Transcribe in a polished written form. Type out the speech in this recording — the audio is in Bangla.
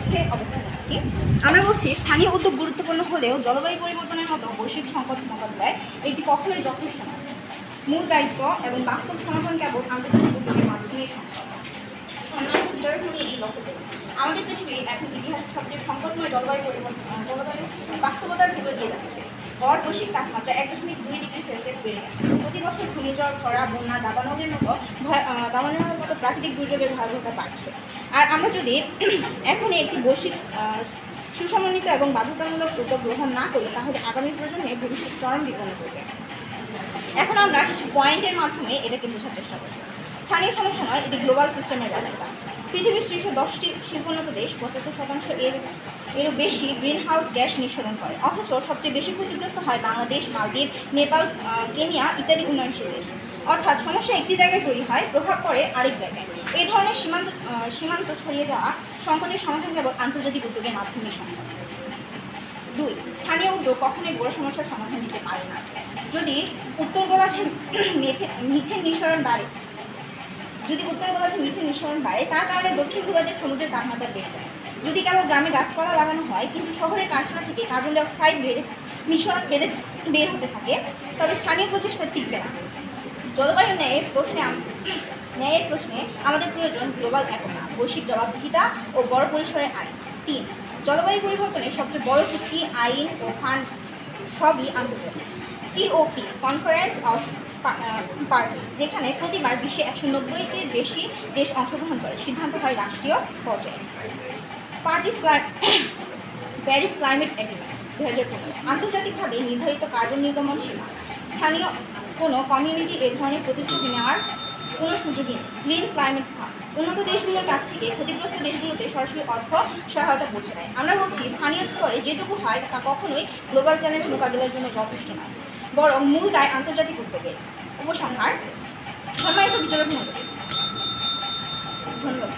লক্ষ্যে অবস্থান রাখছি। আমরা বলছি স্থানীয় উদ্যোগ গুরুত্বপূর্ণ হলেও জলবায়ু পরিবর্তনের মতো বৈশ্বিক সংকট মোকাবিলায় এটি কখনোই যথেষ্ট নয়। মূল দায়িত্ব এবং বাস্তব সমাধান কেবল আন্তর্জাতিক উদ্যোগের মাধ্যমেই সম্ভব। আমাদের পৃথিবী এখন ইতিহাসের সবচেয়ে সংকটময় জলবায়ু বাস্তবতার ভেতর দিয়ে যাচ্ছে। গড় বৈশ্বিক তাপমাত্রা 1.2 ডিগ্রি সেলসিয়াস বেড়ে গেছে। প্রতি বছর ঘূর্ণিঝড়, খরা, বন্যা, দাবানলের মতো প্রাকৃতিক দুর্যোগের ভয়াবহতা বাড়ছে। আর আমরা যদি এখনই একটি বৈশ্বিক সুসমন্বিত এবং বাধ্যতামূলক উদ্যোগ গ্রহণ না করি, তাহলে আগামী প্রজন্মে ভবিষ্যৎ চরম বিপন্ন করবে। এখন আমরা কিছু পয়েন্টের মাধ্যমে এটাকে বোঝার চেষ্টা করব। স্থানীয় সমস্যা নয়, এটি গ্লোবাল সিস্টেমের ব্যর্থতা। পৃথিবীর শীর্ষ 10টি শিল্পোন্নত দেশ 75% এরও বেশি গ্রিন হাউস গ্যাস নিঃসরণ করে, অথচ সবচেয়ে বেশি ক্ষতিগ্রস্ত হয় বাংলাদেশ, মালদ্বীপ, নেপাল, কেনিয়া ইত্যাদি উন্নয়নশীল দেশ। অর্থাৎ সমস্যা একটি জায়গায় তৈরি হয়, প্রভাব পড়ে আরেক জায়গায়। এই ধরনের সীমান্ত ছড়িয়ে যাওয়া সংকটের সমাধান কেবল আন্তর্জাতিক উদ্যোগের মাধ্যমেই সম্ভব। 2. স্থানীয় উদ্যোগ কখনোই বড় সমস্যার সমাধান দিতে পারে না। যদি উত্তর গোলার্ধে মিথেন নিঃসরণ বাড়ে, তার কারণে দক্ষিণ গোলার্ধের সমুদ্রের তাপমাত্রা বেড়ে যায়। যদি কেবল গ্রামে গাছপালা লাগানো হয় কিন্তু শহরের কারখানা থেকে কার্বন ডাইঅক্সাইড নিঃসরণ বের হতে থাকে, তবে স্থানীয় প্রচেষ্টা টিকবে না। জলবায়ু ন্যায়ের প্রশ্নে আমাদের প্রয়োজন গ্লোবাল একতা, বৈশ্বিক জবাবদিহিতা ও বড় পরিসরের আইন। 3. জলবায়ু পরিবর্তনের সবচেয়ে বড় চুক্তি, আইন ও ফান্ড সবই আন্তর্জাতিক। COP, কনফারেন্স অফ পার্টিস, যেখানে প্রতিবার বিশ্বে 190-টির বেশি দেশ অংশগ্রহণ করে, সিদ্ধান্ত হয় রাষ্ট্রীয় পর্যায়ে। প্যারিস ক্লাইমেট এগ্রিমেন্ট 2015, আন্তর্জাতিকভাবে নির্ধারিত কার্বন নির্গমন সীমা। স্থানীয় কোনো কমিউনিটি এ ধরনের প্রতিশ্রুতি নেওয়ার কোনো সুযোগই নেই। গ্রিন ক্লাইমেট ফান্ড, উন্নত দেশগুলোর কাছ থেকে ক্ষতিগ্রস্ত দেশগুলোতে সরাসরি অর্থ সহায়তা পৌঁছে দেয়। আমরা বলছি স্থানীয় স্তরে যেটুকু হয় তা কখনোই গ্লোবাল চ্যালেঞ্জ মোকাবিলার জন্য যথেষ্ট নয়, বরং মূল দায় আন্তর্জাতিক উদ্যোগের। উপসংহার, সম্মানিত বিচারক মণ্ডলী, ধন্যবাদ।